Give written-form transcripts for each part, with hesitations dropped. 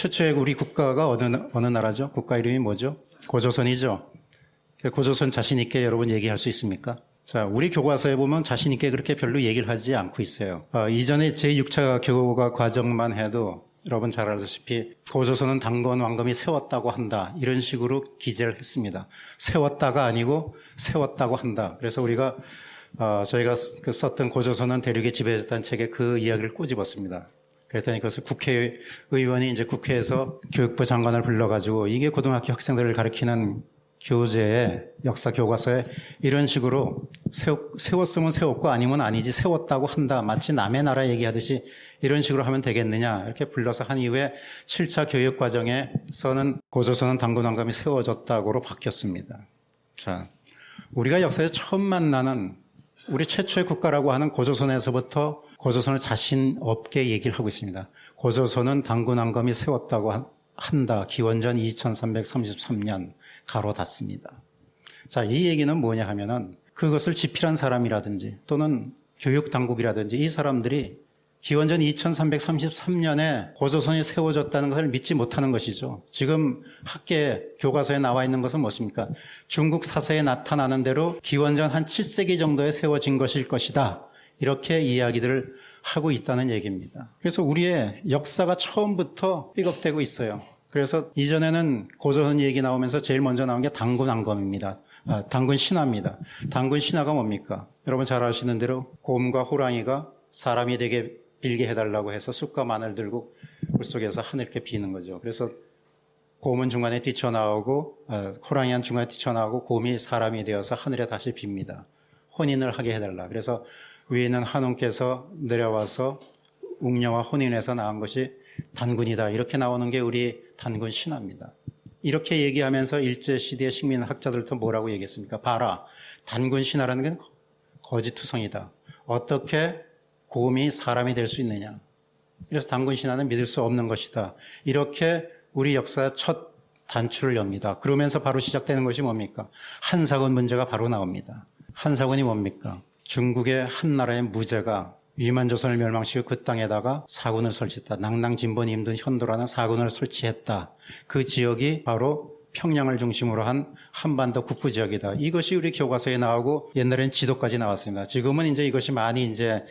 최초의 우리 국가가 어느 나라죠? 국가 이름이 뭐죠? 고조선이죠. 고조선 자신 있게 여러분 얘기할 수 있습니까? 자, 우리 교과서에 보면 자신 있게 그렇게 별로 얘기를 하지 않고 있어요. 이전에 제6차 교과 과정만 해도 여러분 잘 알다시피 고조선은 단건 왕검이 세웠다고 한다. 이런 식으로 기재를 했습니다. 세웠다가 아니고 세웠다고 한다. 그래서 우리가 저희가 썼던 고조선은 대륙에 지배했다는 책에 그 이야기를 꼬집었습니다. 그랬더니 그것을 국회의원이 이제 국회에서 교육부 장관을 불러가지고 이게 고등학교 학생들을 가르치는 교재에 역사 교과서에 이런 식으로 세웠으면 세웠고 아니면 아니지 세웠다고 한다. 마치 남의 나라 얘기하듯이 이런 식으로 하면 되겠느냐. 이렇게 불러서 한 이후에 7차 교육 과정에서는 고조선은 단군 왕감이 세워졌다고로 바뀌었습니다. 자, 우리가 역사에서 처음 만나는 우리 최초의 국가라고 하는 고조선에서부터 고조선을 자신 없게 얘기를 하고 있습니다. 고조선은 단군 왕감이 세웠다고 한다. 기원전 2333년 가로 닫습니다. 자, 이 얘기는 뭐냐 하면은 그것을 집필한 사람이라든지 또는 교육당국이라든지 이 사람들이 기원전 2333년에 고조선이 세워졌다는 것을 믿지 못하는 것이죠. 지금 학계 교과서에 나와 있는 것은 무엇입니까? 중국 사서에 나타나는 대로 기원전 한 7세기 정도에 세워진 것일 것이다. 이렇게 이야기들을 하고 있다는 얘기입니다. 그래서 우리의 역사가 처음부터 삐걱대고 있어요. 그래서 이전에는 고조선 얘기 나오면서 제일 먼저 나온 게 단군 왕검입니다. 단군 신화입니다. 단군 신화가 뭡니까? 여러분 잘 아시는 대로 곰과 호랑이가 사람이 되게 빌게 해달라고 해서 쑥과 마늘 들고 물속에서 하늘께 비는 거죠. 그래서 곰은 중간에 뛰쳐나오고 호랑이는 중간에 뛰쳐나오고 곰이 사람이 되어서 하늘에 다시 빕니다. 혼인을 하게 해달라. 그래서 위에 있는 한웅께서 내려와서 웅녀와 혼인해서 낳은 것이 단군이다. 이렇게 나오는 게 우리 단군 신화입니다. 이렇게 얘기하면서 일제시대의 식민학자들도 뭐라고 얘기했습니까? 봐라. 단군 신화라는 게 거짓투성이다. 어떻게 곰이 사람이 될 수 있느냐. 그래서 단군 신화는 믿을 수 없는 것이다. 이렇게 우리 역사의 첫 단추를 엽니다. 그러면서 바로 시작되는 것이 뭡니까? 한사건 문제가 바로 나옵니다. 한사건이 뭡니까? 중국의 한 나라의 무제가 위만조선을 멸망시키고 그 땅에다가 사군을 설치했다. 낭낭진본이 힘든 현도라는 사군을 설치했다. 그 지역이 바로 평양을 중심으로 한 한반도 북부 지역이다. 이것이 우리 교과서에 나오고 옛날엔 지도까지 나왔습니다. 지금은 이제 이것이 많이 이제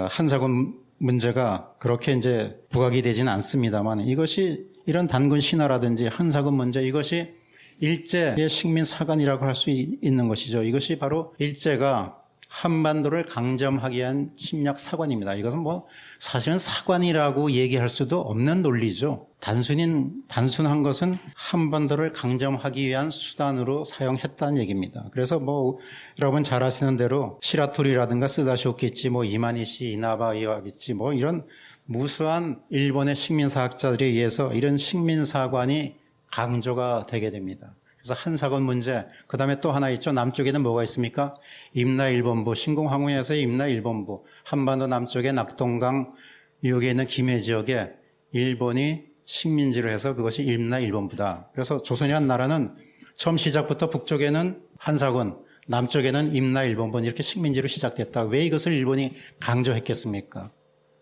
한사군 문제가 그렇게 이제 부각이 되지는 않습니다만 이것이 이런 단군 신화라든지 한사군 문제 이것이 일제의 식민 사관이라고 할 수 있는 것이죠. 이것이 바로 일제가 한반도를 강점하기 위한 침략 사관입니다. 이것은 뭐 사실은 사관이라고 얘기할 수도 없는 논리죠. 단순한 것은 한반도를 강점하기 위한 수단으로 사용했다는 얘기입니다. 그래서 뭐 여러분 잘 아시는 대로 시라토리라든가 스다쇼키치, 뭐 이마니시, 이나바 이와기치 뭐 이런 무수한 일본의 식민사학자들에 의해서 이런 식민사관이 강조가 되게 됩니다. 그래서 한사건 문제, 그 다음에 또 하나 있죠. 남쪽에는 뭐가 있습니까? 임나일본부, 신공항우에서의 임나일본부, 한반도 남쪽의 낙동강 유역에 있는 김해 지역에 일본이 식민지를 해서 그것이 임나일본부다. 그래서 조선이라는 나라는 처음 시작부터 북쪽에는 한사건, 남쪽에는 임나일본부 이렇게 식민지로 시작됐다. 왜 이것을 일본이 강조했겠습니까?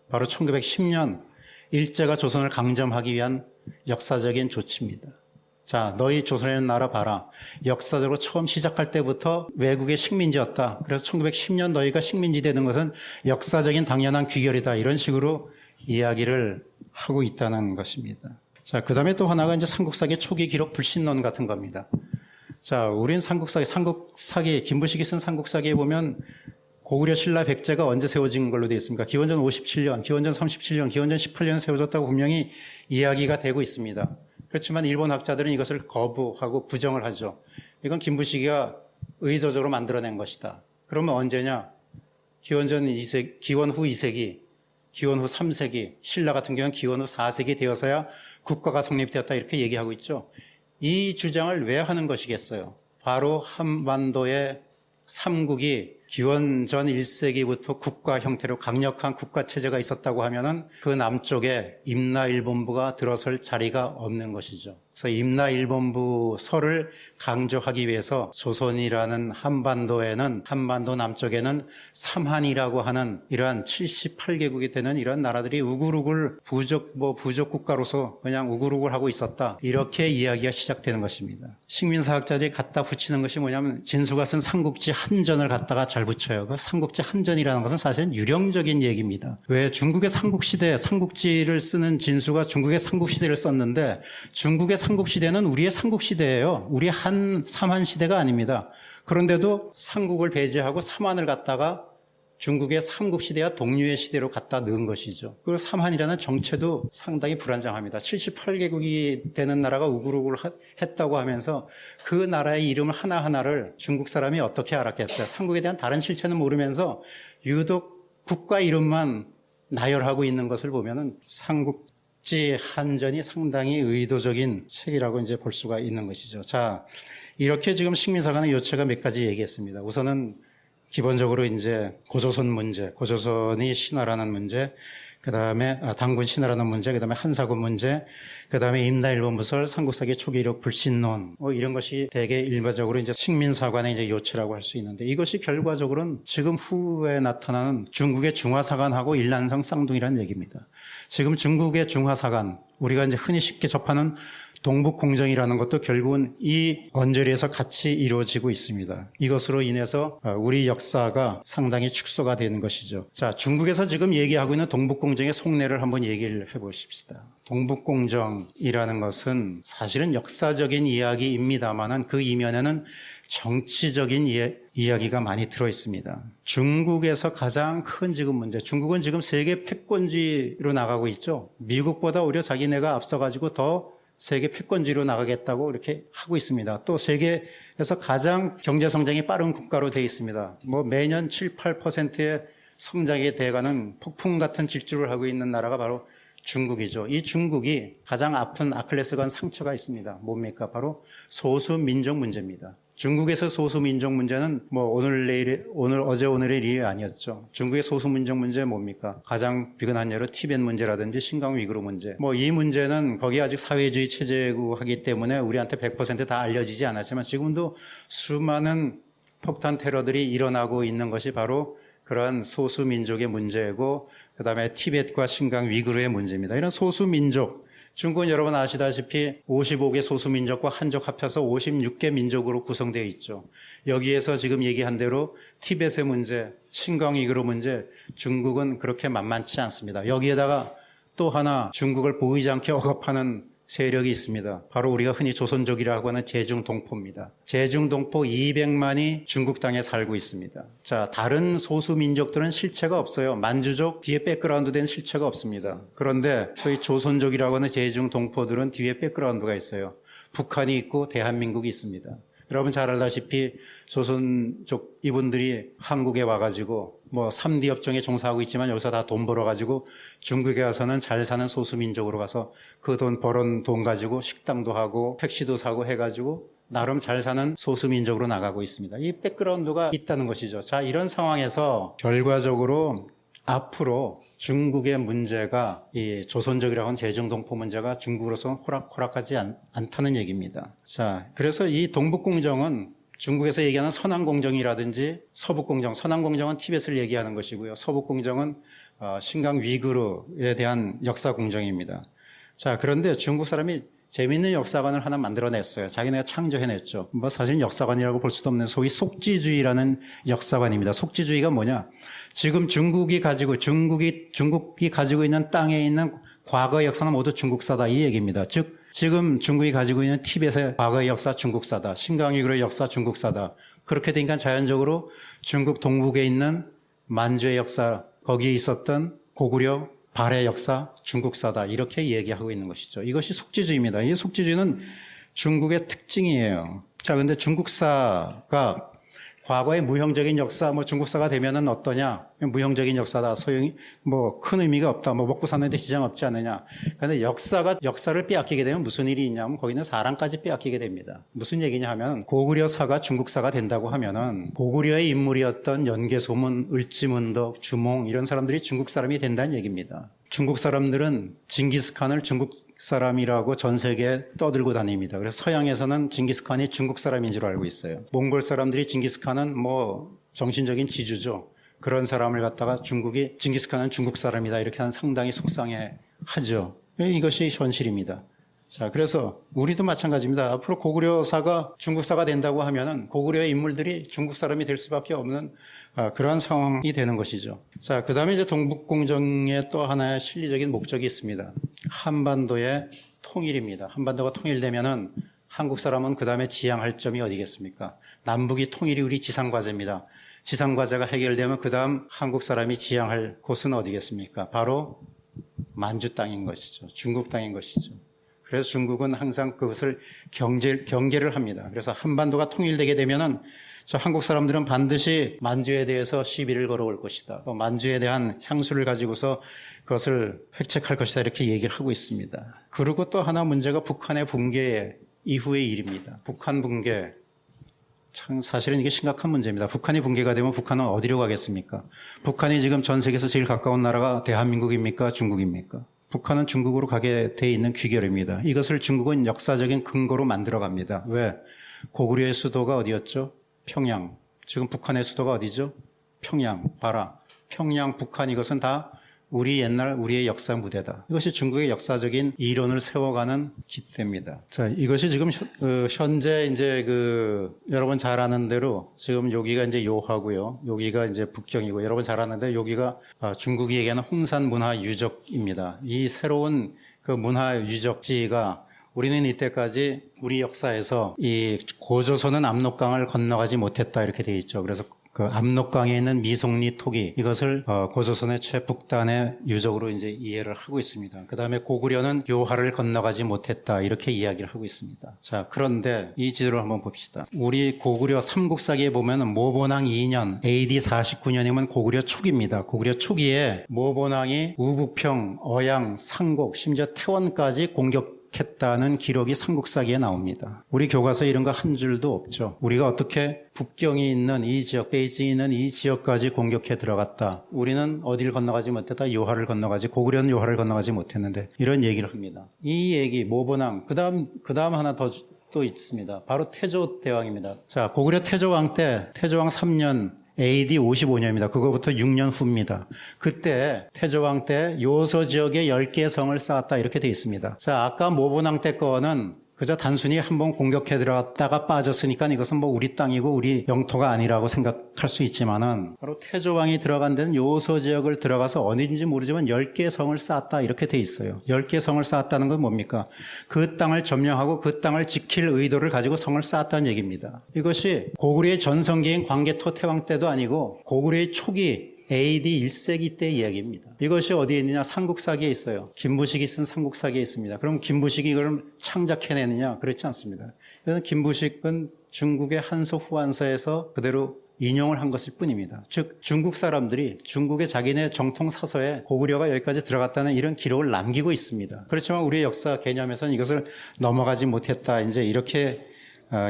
바로 1910년 일제가 조선을 강점하기 위한 역사적인 조치입니다. 자, 너희 조선이라는 나라 봐라. 역사적으로 처음 시작할 때부터 외국의 식민지였다. 그래서 1910년 너희가 식민지 되는 것은 역사적인 당연한 귀결이다. 이런 식으로 이야기를 하고 있다는 것입니다. 자, 그 다음에 또 하나가 이제 삼국사기 초기 기록 불신론 같은 겁니다. 자, 우린 삼국사기, 김부식이 쓴 삼국사기에 보면 고구려 신라 백제가 언제 세워진 걸로 되어 있습니까? 기원전 57년, 기원전 37년, 기원전 18년 세워졌다고 분명히 이야기가 되고 있습니다. 그렇지만 일본 학자들은 이것을 거부하고 부정을 하죠. 이건 김부식이가 의도적으로 만들어낸 것이다. 그러면 언제냐? 기원 후 2세기, 기원 후 3세기, 신라 같은 경우는 기원 후 4세기 되어서야 국가가 성립되었다 이렇게 얘기하고 있죠. 이 주장을 왜 하는 것이겠어요? 바로 한반도의 삼국이 기원전 1세기부터 국가 형태로 강력한 국가 체제가 있었다고 하면은 그 남쪽에 임나일본부가 들어설 자리가 없는 것이죠. 그래서 임나일본부 설을 강조하기 위해서 조선이라는 한반도에는 한반도 남쪽에는 삼한이라고 하는 이러한 78개국이 되는 이런 나라들이 우글우글 부족 국가로서 그냥 우글우글 하고 있었다. 이렇게 이야기가 시작되는 것입니다. 식민사학자들이 갖다 붙이는 것이 뭐냐면 진수가 쓴 삼국지 한전을 갖다가 잘 붙여요. 그 삼국지 한전이라는 것은 사실은 유령적인 얘기입니다. 왜 중국의 삼국시대 삼국지를 쓰는 진수가 중국의 삼국시대를 썼는데 중국의 삼국시대는 우리의 삼국시대예요. 우리 삼한시대가 아닙니다. 그런데도 삼국을 배제하고 삼한을 갖다가 중국의 삼국시대와 동류의 시대로 갖다 넣은 것이죠. 그리고 삼한이라는 정체도 상당히 불안정합니다. 78개국이 되는 나라가 우글우글 했다고 하면서 그 나라의 이름을 하나하나를 중국 사람이 어떻게 알았겠어요. 삼국에 대한 다른 실체는 모르면서 유독 국가 이름만 나열하고 있는 것을 보면은 삼국지 한전이 상당히 의도적인 책이라고 이제 볼 수가 있는 것이죠. 자, 이렇게 지금 식민사관의 요체가 몇 가지 얘기했습니다. 우선은 기본적으로 이제 고조선 문제, 고조선이 신화라는 문제, 그 다음에 당군 신화라는 문제, 그 다음에 한사군 문제, 그 다음에 임나일본부설, 삼국사기 초기력 불신론, 이런 것이 대개 일반적으로 이제 식민사관의 이제 요체라고 할 수 있는데 이것이 결과적으로는 지금 후에 나타나는 중국의 중화사관하고 일란성 쌍둥이라는 얘기입니다. 지금 중국의 중화사관, 우리가 이제 흔히 쉽게 접하는 동북공정이라는 것도 결국은 이 언저리에서 같이 이루어지고 있습니다. 이것으로 인해서 우리 역사가 상당히 축소가 되는 것이죠. 자, 중국에서 지금 얘기하고 있는 동북공정의 속내를 한번 얘기를 해보십시다. 동북공정이라는 것은 사실은 역사적인 이야기입니다만은 그 이면에는 정치적인 이야기가 많이 들어 있습니다. 중국에서 가장 큰 지금 문제, 중국은 지금 세계 패권주의로 나가고 있죠. 미국보다 오히려 자기네가 앞서가지고 더 세계 패권주의로 나가겠다고 이렇게 하고 있습니다. 또 세계에서 가장 경제 성장이 빠른 국가로 되어 있습니다. 매년 7, 8%의 성장에 대가는 폭풍 같은 질주를 하고 있는 나라가 바로 중국이죠. 이 중국이 가장 아픈 아킬레스건 상처가 있습니다. 뭡니까? 바로 소수민족 문제입니다. 중국에서 소수민족 문제는 오늘 어제 오늘의 일이 아니었죠. 중국의 소수민족 문제 뭡니까? 가장 비근한 예로 티벳 문제라든지 신강 위구르 문제. 이 문제는 거기 아직 사회주의 체제고 하기 때문에 우리한테 100% 다 알려지지 않았지만 지금도 수많은 폭탄 테러들이 일어나고 있는 것이 바로 그러한 소수민족의 문제고 그다음에 티벳과 신강 위구르의 문제입니다. 이런 소수민족, 중국은 여러분 아시다시피 55개 소수민족과 한족 합쳐서 56개 민족으로 구성되어 있죠. 여기에서 지금 얘기한 대로 티벳의 문제, 신강 위구르 문제, 중국은 그렇게 만만치 않습니다. 여기에다가 또 하나 중국을 보이지 않게 억압하는 세력이 있습니다. 바로 우리가 흔히 조선족이라고 하는 제중동포입니다. 제중동포 200만이 중국 땅에 살고 있습니다. 자, 다른 소수민족들은 실체가 없어요. 만주족 뒤에 백그라운드 된 실체가 없습니다. 그런데 소위 조선족이라고 하는 제중동포들은 뒤에 백그라운드가 있어요. 북한이 있고 대한민국이 있습니다. 여러분 잘 알다시피 조선족 이분들이 한국에 와가지고 3D 업종에 종사하고 있지만 여기서 다 돈 벌어가지고 중국에 가서는 잘 사는 소수민족으로 가서 그 돈 벌은 돈 가지고 식당도 하고 택시도 사고 해가지고 나름 잘 사는 소수민족으로 나가고 있습니다. 이 백그라운드가 있다는 것이죠. 자, 이런 상황에서 결과적으로 앞으로 중국의 문제가 이 조선족이라고 하는 제중동포 문제가 중국으로서는 호락호락하지 않다는 얘기입니다. 자, 그래서 이 동북공정은 중국에서 얘기하는 서남공정이라든지 서북공정, 서남공정은 티벳을 얘기하는 것이고요. 서북공정은 신강 위구르에 대한 역사공정입니다. 자, 그런데 중국 사람이 재미있는 역사관을 하나 만들어냈어요. 자기네가 창조해냈죠. 사실 역사관이라고 볼 수도 없는 소위 속지주의라는 역사관입니다. 속지주의가 뭐냐? 지금 중국이 가지고 있는 땅에 있는 과거 역사는 모두 중국사다 이 얘기입니다. 즉 지금 중국이 가지고 있는 티벳의 과거의 역사 중국사다. 신강위구르의 역사 중국사다. 그렇게 되니까 자연적으로 중국 동북에 있는 만주의 역사, 거기에 있었던 고구려 발해 역사 중국사다 이렇게 얘기하고 있는 것이죠. 이것이 속지주의입니다. 이 속지주의는 중국의 특징이에요. 자, 근데 중국사가 과거의 무형적인 역사, 뭐 중국사가 되면은 어떠냐? 무형적인 역사다. 소용이 뭐 큰 의미가 없다. 뭐 먹고 사는데 지장 없지 않느냐. 그런데 역사를 빼앗기게 되면 무슨 일이 있냐면 거기는 사람까지 빼앗기게 됩니다. 무슨 얘기냐 하면 고구려사가 중국사가 된다고 하면은 고구려의 인물이었던 연개소문, 을지문덕, 주몽 이런 사람들이 중국 사람이 된다는 얘기입니다. 중국 사람들은 징기스칸을 중국 사람이라고 전 세계에 떠들고 다닙니다. 그래서 서양에서는 징기스칸이 중국 사람인 줄 알고 있어요. 몽골 사람들이 징기스칸은 뭐 정신적인 지주죠. 그런 사람을 갖다가 징기스칸은 중국 사람이다 이렇게 하는 상당히 속상해 하죠. 이것이 현실입니다. 자, 그래서 우리도 마찬가지입니다. 앞으로 고구려사가 중국사가 된다고 하면은 고구려의 인물들이 중국 사람이 될 수밖에 없는 그러한 상황이 되는 것이죠. 자, 그 다음에 이제 동북공정의 또 하나의 실리적인 목적이 있습니다. 한반도의 통일입니다. 한반도가 통일되면은 한국 사람은 그 다음에 지향할 점이 어디겠습니까? 남북이 통일이 우리 지상과제입니다. 지상과제가 해결되면 그 다음 한국 사람이 지향할 곳은 어디겠습니까? 바로 만주 땅인 것이죠. 중국 땅인 것이죠. 그래서 중국은 항상 그것을 경계를 합니다. 그래서 한반도가 통일되게 되면은 저 한국 사람들은 반드시 만주에 대해서 시비를 걸어올 것이다. 또 만주에 대한 향수를 가지고서 그것을 획책할 것이다. 이렇게 얘기를 하고 있습니다. 그리고 또 하나 문제가 북한의 붕괴 이후의 일입니다. 북한 붕괴. 참 사실은 이게 심각한 문제입니다. 북한이 붕괴가 되면 북한은 어디로 가겠습니까? 북한이 지금 전 세계에서 제일 가까운 나라가 대한민국입니까? 중국입니까? 북한은 중국으로 가게 돼 있는 귀결입니다. 이것을 중국은 역사적인 근거로 만들어갑니다. 왜? 고구려의 수도가 어디였죠? 평양. 지금 북한의 수도가 어디죠? 평양. 봐라. 평양, 북한 이것은 다 우리의 역사 무대다. 이것이 중국의 역사적인 이론을 세워가는 깃대입니다. 자, 이것이 지금 현재 이제 여러분 잘 아는 대로 지금 여기가 이제 요하고요. 여기가 이제 북경이고 여러분 잘 아는데 여기가 중국이 얘기하는 홍산 문화 유적입니다. 이 새로운 그 문화 유적지가 우리는 이때까지 우리 역사에서 이 고조선은 압록강을 건너가지 못했다 이렇게 돼 있죠. 그래서 그 압록강에 있는 미송리 토기 이것을 고조선의 최북단의 유적으로 이제 이해를 하고 있습니다. 그 다음에 고구려는 요하를 건너가지 못했다 이렇게 이야기를 하고 있습니다. 자, 그런데 이 지도를 한번 봅시다. 우리 고구려 삼국사기에 보면은 모본왕 2년 AD 49년이면 고구려 초기입니다. 고구려 초기에 모본왕이 우북평, 어양, 상곡, 심지어 태원까지 공격했다는 기록이 삼국사기에 나옵니다. 우리 교과서에 이런 거 한 줄도 없죠. 우리가 어떻게 북경이 있는 이 지역, 베이징이 있는 이 지역까지 공격해 들어갔다. 우리는 어디를 건너가지 못했다. 요하를 건너가지, 고구려는 요하를 건너가지 못했는데 이런 얘기를 합니다. 이 얘기 모본왕 그 다음 하나 더 또 있습니다. 바로 태조 대왕입니다. 자, 고구려 태조왕 때 태조왕 3년 AD 55년입니다. 그거부터 6년 후입니다. 그때 태조왕 때 요소 지역에 10개의 성을 쌓았다 이렇게 돼 있습니다. 자, 아까 모본왕 때 거는 그저 단순히 한번 공격해 들어갔다가 빠졌으니까 이것은 뭐 우리 땅이고 우리 영토가 아니라고 생각할 수 있지만은 바로 태조왕이 들어간 데는 요소 지역을 들어가서 어딘지 모르지만 10개의 성을 쌓았다 이렇게 돼 있어요. 10개의 성을 쌓았다는 건 뭡니까? 그 땅을 점령하고 그 땅을 지킬 의도를 가지고 성을 쌓았다는 얘기입니다. 이것이 고구려의 전성기인 광개토 태왕 때도 아니고 고구려의 초기 AD 1세기 때 이야기입니다. 이것이 어디에 있느냐? 삼국사기에 있어요. 김부식이 쓴 삼국사기에 있습니다. 그럼 김부식이 이걸 창작해내느냐? 그렇지 않습니다. 그래서 김부식은 중국의 한서 후한서에서 그대로 인용을 한 것일 뿐입니다. 즉 중국 사람들이 중국의 자기네 정통 사서에 고구려가 여기까지 들어갔다는 이런 기록을 남기고 있습니다. 그렇지만 우리의 역사 개념에서는 이것을 넘어가지 못했다. 이제 이렇게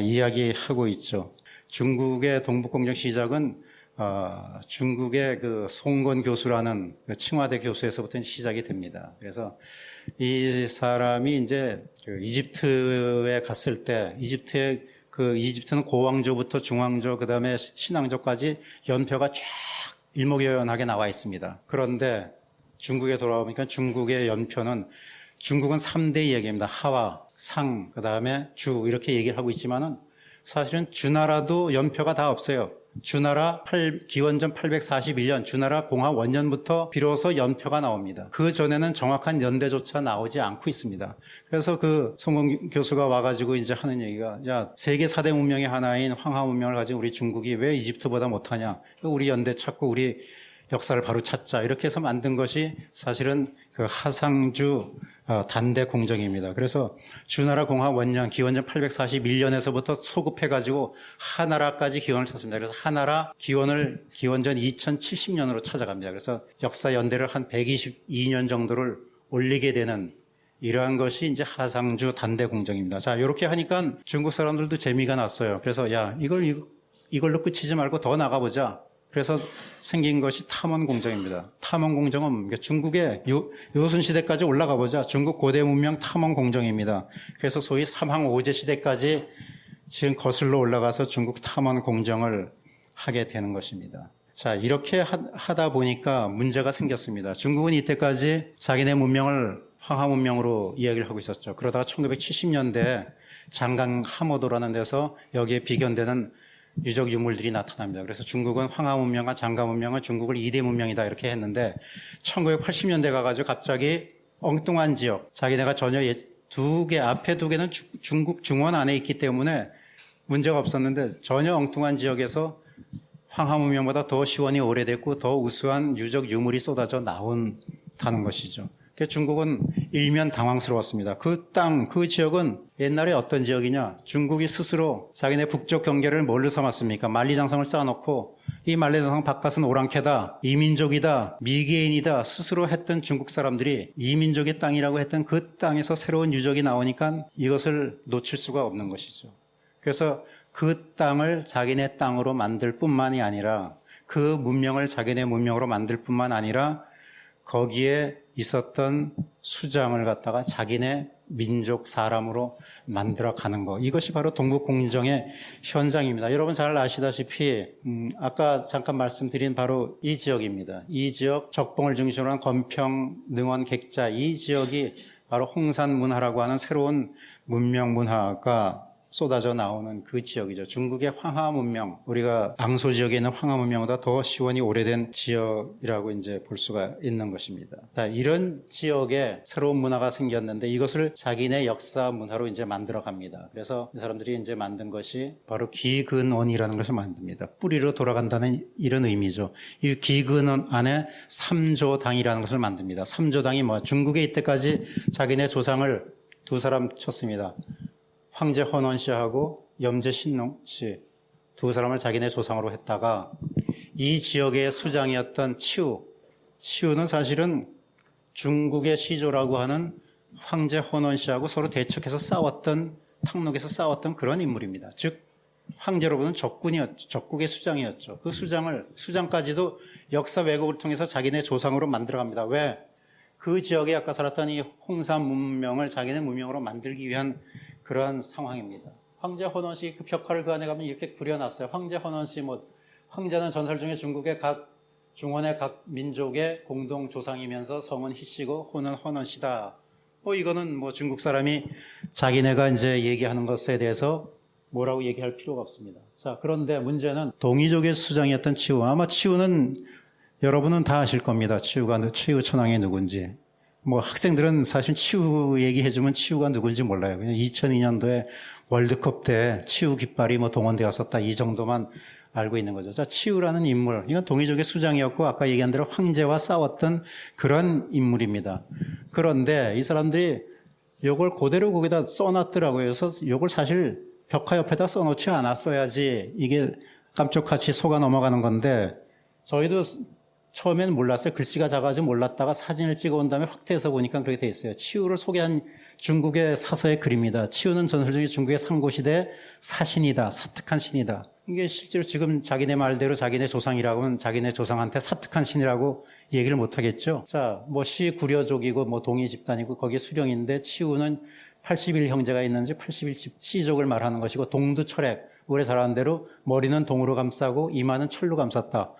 이야기하고 있죠. 중국의 동북공정 시작은 중국의 그 송건 교수라는 그 칭화대 교수에서부터 시작이 됩니다. 그래서 이 사람이 이제 그 이집트에 갔을 때 이집트는 고왕조부터 중왕조 그다음에 신왕조까지 연표가 쫙 일목요연하게 나와 있습니다. 그런데 중국에 돌아오니까 중국의 연표는 중국은 3대 이야기입니다. 하와, 상, 그다음에 주 이렇게 얘기를 하고 있지만은 사실은 주나라도 연표가 다 없어요. 주나라 기원전 841년 주나라 공화 원년부터 비로소 연표가 나옵니다. 그 전에는 정확한 연대조차 나오지 않고 있습니다. 그래서 그 송건 교수가 와가지고 이제 하는 얘기가 세계 4대 문명의 하나인 황하 문명을 가진 우리 중국이 왜 이집트보다 못하냐? 우리 연대 찾고 우리 역사를 바로 찾자 이렇게 해서 만든 것이 사실은 그 하상주 단대 공정입니다. 그래서 주나라 공화 원년 기원전 841년에서부터 소급해가지고 하나라까지 기원을 찾습니다. 그래서 하나라 기원을 기원전 2070년으로 찾아갑니다. 그래서 역사 연대를 한 122년 정도를 올리게 되는 이러한 것이 이제 하상주 단대 공정입니다. 자, 이렇게 하니까 중국 사람들도 재미가 났어요. 그래서 야, 이걸로 끝이지 말고 더 나가보자. 그래서 생긴 것이 탐원 공정입니다. 탐원 공정은 중국의 요순 시대까지 올라가 보자. 중국 고대 문명 탐원 공정입니다. 그래서 소위 삼항 오제 시대까지 지금 거슬러 올라가서 중국 탐원 공정을 하게 되는 것입니다. 자, 이렇게 하다 보니까 문제가 생겼습니다. 중국은 이때까지 자기네 문명을 황하 문명으로 이야기를 하고 있었죠. 그러다가 1970년대에 장강 하모도라는 데서 여기에 비견되는 유적 유물들이 나타납니다. 그래서 중국은 황하 문명과 장강 문명은 중국을 2대 문명이다 이렇게 했는데 1980년대 가가지고 갑자기 엉뚱한 지역, 자기네가 전혀 앞에 두 개는 중국 중원 안에 있기 때문에 문제가 없었는데 전혀 엉뚱한 지역에서 황하 문명보다 더 시원이 오래됐고 더 우수한 유적 유물이 쏟아져 나온다는 것이죠. 그래서 중국은 일면 당황스러웠습니다. 그 땅, 그 지역은 옛날에 어떤 지역이냐? 중국이 스스로 자기네 북쪽 경계를 뭘로 삼았습니까? 만리장성을 쌓아놓고 이 만리장성 바깥은 오랑캐다, 이민족이다, 미개인이다 스스로 했던 중국 사람들이 이민족의 땅이라고 했던 그 땅에서 새로운 유적이 나오니까 이것을 놓칠 수가 없는 것이죠. 그래서 그 땅을 자기네 땅으로 만들 뿐만이 아니라 그 문명을 자기네 문명으로 만들 뿐만 아니라 거기에 있었던 수장을 갖다가 자기네 민족 사람으로 만들어 가는 거. 이것이 바로 동북공정의 현장입니다. 여러분 잘 아시다시피 아까 잠깐 말씀드린 바로 이 지역입니다. 이 지역 적봉을 중심으로 한 건평, 능원, 객자 이 지역이 바로 홍산문화라고 하는 새로운 문명 문화가 쏟아져 나오는 그 지역이죠. 중국의 황하 문명, 우리가 앙소 지역에 있는 황하 문명보다 더 시원이 오래된 지역이라고 이제 볼 수가 있는 것입니다. 자, 이런 지역에 새로운 문화가 생겼는데 이것을 자기네 역사 문화로 이제 만들어 갑니다. 그래서 이 사람들이 이제 만든 것이 바로 기근원이라는 것을 만듭니다. 뿌리로 돌아간다는 이런 의미죠. 이 기근원 안에 삼조당이라는 것을 만듭니다. 삼조당이 뭐 중국에 이때까지 자기네 조상을 두 사람 쳤습니다. 황제 헌원 씨하고 염제 신농 씨 두 사람을 자기네 조상으로 했다가 이 지역의 수장이었던 치우는 사실은 중국의 시조라고 하는 황제 헌원 씨하고 서로 대척해서 싸웠던 탕록에서 싸웠던 그런 인물입니다. 즉 황제로부터는 적국의 수장이었죠. 그 수장까지도 역사 왜곡을 통해서 자기네 조상으로 만들어갑니다. 왜? 그 지역에 아까 살았던 이 홍산 문명을 자기네 문명으로 만들기 위한 그런 상황입니다. 황제 헌원 씨 그 벽화를 그 안에 가면 이렇게 그려놨어요. 황제 헌원 씨 황제는 전설 중에 중국의 중원의 각 민족의 공동 조상이면서 성은 희씨고 호는 헌원 씨다. 이거는 중국 사람이 자기네가 이제 얘기하는 것에 대해서 뭐라고 얘기할 필요가 없습니다. 자, 그런데 문제는 동이족의 수장이었던 치우. 아마 치우는 여러분은 다 아실 겁니다. 치우 천황이 누군지. 학생들은 사실 치우 얘기해주면 치우가 누군지 몰라요. 그냥 2002년도에 월드컵 때 치우 깃발이 동원되어 왔었다. 이 정도만 알고 있는 거죠. 자, 치우라는 인물. 이건 동이족의 수장이었고, 아까 얘기한 대로 황제와 싸웠던 그런 인물입니다. 그런데 이 사람들이 요걸 그대로 거기다 써놨더라고요. 그래서 요걸 사실 벽화 옆에다 써놓지 않았어야지 이게 깜짝같이 속아 넘어가는 건데, 저희도 처음에는 몰랐어요. 글씨가 작아서 몰랐다가 사진을 찍어온 다음에 확대해서 보니까 그렇게 돼 있어요. 치우를 소개한 중국의 사서의 글입니다. 치우는 전설적인 중국의 상고시대 사신이다. 사특한 신이다. 이게 실제로 지금 자기네 말대로 자기네 조상이라고 하면 자기네 조상한테 사특한 신이라고 얘기를 못 하겠죠. 자, 시구려족이고 동이 집단이고 거기에 수령인데 치우는 81형제가 있는지 81시족을 말하는 것이고 동두철액. 올해 잘하는 대로 머리는 동으로 감싸고 이마는 철로 감쌌다.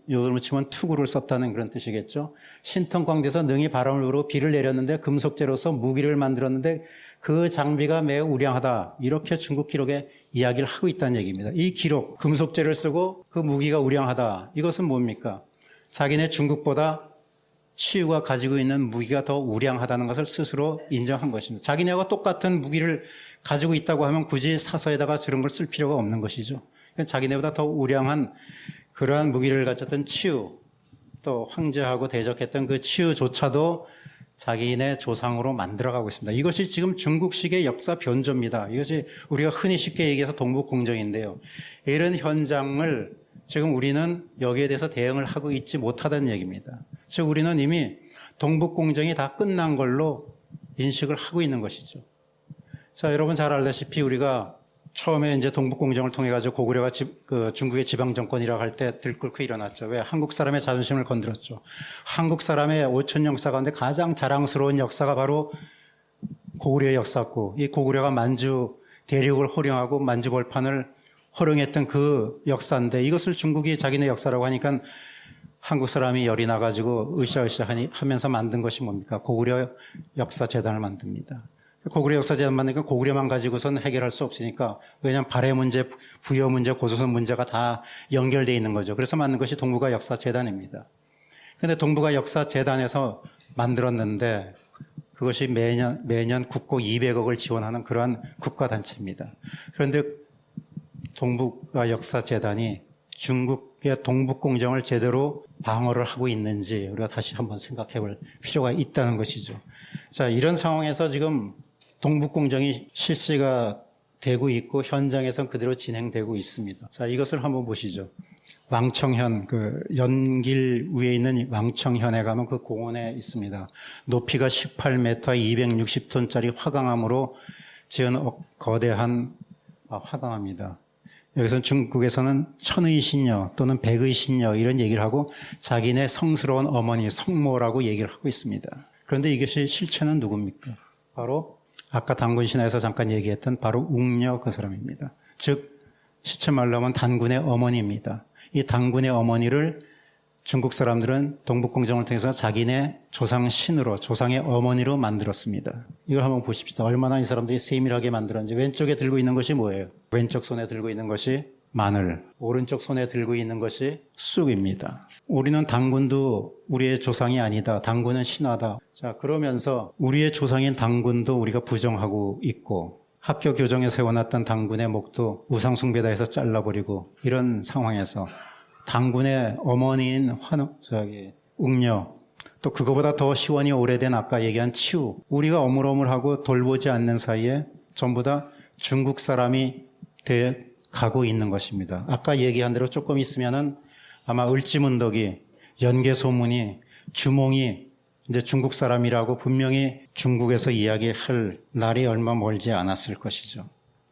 요즘으로 치면 투구를 썼다는 그런 뜻이겠죠. 신통광대에서 능히 바람을 불고 비를 내렸는데 금속재로서 무기를 만들었는데 그 장비가 매우 우량하다. 이렇게 중국 기록에 이야기를 하고 있다는 얘기입니다. 이 기록, 금속재를 쓰고 그 무기가 우량하다. 이것은 뭡니까? 자기네 중국보다 치유가 가지고 있는 무기가 더 우량하다는 것을 스스로 인정한 것입니다. 자기네와 똑같은 무기를 가지고 있다고 하면 굳이 사서에다가 저런 걸 쓸 필요가 없는 것이죠. 자기네보다 더 우량한 그러한 무기를 가졌던 치유. 또 황제하고 대적했던 그 치유조차도 자기네 조상으로 만들어가고 있습니다. 이것이 지금 중국식의 역사 변조입니다. 이것이 우리가 흔히 쉽게 얘기해서 동북공정인데요. 이런 현장을 지금 우리는 여기에 대해서 대응을 하고 있지 못하다는 얘기입니다. 즉 우리는 이미 동북공정이 다 끝난 걸로 인식을 하고 있는 것이죠. 자, 여러분 잘 알다시피 우리가 처음에 이제 동북공정을 통해 가지고 고구려가 중국의 지방정권이라고 할 때 들끓고 일어났죠. 왜? 한국 사람의 자존심을 건드렸죠. 한국 사람의 5천 역사 가운데 가장 자랑스러운 역사가 바로 고구려의 역사고, 이 고구려가 만주 대륙을 호령하고 만주 벌판을 호령했던 그 역사인데, 이것을 중국이 자기네 역사라고 하니까 한국 사람이 열이 나가지고 으쌰으쌰 하면서 만든 것이 뭡니까? 고구려 역사재단을 만듭니다. 고구려 역사재단 만드니까 고구려만 가지고선 해결할 수 없으니까, 왜냐하면 발해 문제, 부여 문제, 고조선 문제가 다 연결되어 있는 거죠. 그래서 만든 것이 동북아 역사재단입니다. 그런데 동북아 역사재단에서 만들었는데 그것이 매년 국고 200억을 지원하는 그러한 국가단체입니다. 그런데 동북아 역사재단이 중국의 동북공정을 제대로 방어를 하고 있는지 우리가 다시 한번 생각해 볼 필요가 있다는 것이죠. 자, 이런 상황에서 지금 동북공정이 실시가 되고 있고 현장에선 그대로 진행되고 있습니다. 자, 이것을 한번 보시죠. 왕청현, 연길 위에 있는 왕청현에 가면 그 공원에 있습니다. 높이가 18m, 260톤짜리 화강암으로 지은 거대한 화강암입니다. 여기서는 중국에서는 천의 신녀 또는 백의 신녀 이런 얘기를 하고 자기네 성스러운 어머니 성모라고 얘기를 하고 있습니다. 그런데 이것이 실체는 누굽니까? 바로 아까 단군 신화에서 잠깐 얘기했던 바로 웅녀 그 사람입니다. 즉 시체말로 하면 단군의 어머니입니다. 이 단군의 어머니를 중국 사람들은 동북공정을 통해서 자기네 조상 신으로, 조상의 어머니로 만들었습니다. 이걸 한번 보십시다. 얼마나 이 사람들이 세밀하게 만들었는지. 왼쪽에 들고 있는 것이 뭐예요? 왼쪽 손에 들고 있는 것이 마늘, 오른쪽 손에 들고 있는 것이 쑥입니다. 우리는 단군도 우리의 조상이 아니다. 단군은 신하다. 자, 그러면서 우리의 조상인 단군도 우리가 부정하고 있고, 학교 교정에 세워놨던 단군의 목도 우상숭배다해서 잘라버리고, 이런 상황에서 단군의 어머니인 웅녀, 또 그거보다 더 시원이 오래된 아까 얘기한 치우, 우리가 어물어물하고 돌보지 않는 사이에 전부 다 중국 사람이 돼 가고 있는 것입니다. 아까 얘기한 대로 조금 있으면은 아마 을지문덕이, 연개소문이, 주몽이 이제 중국 사람이라고 분명히 중국에서 이야기할 날이 얼마 멀지 않았을 것이죠.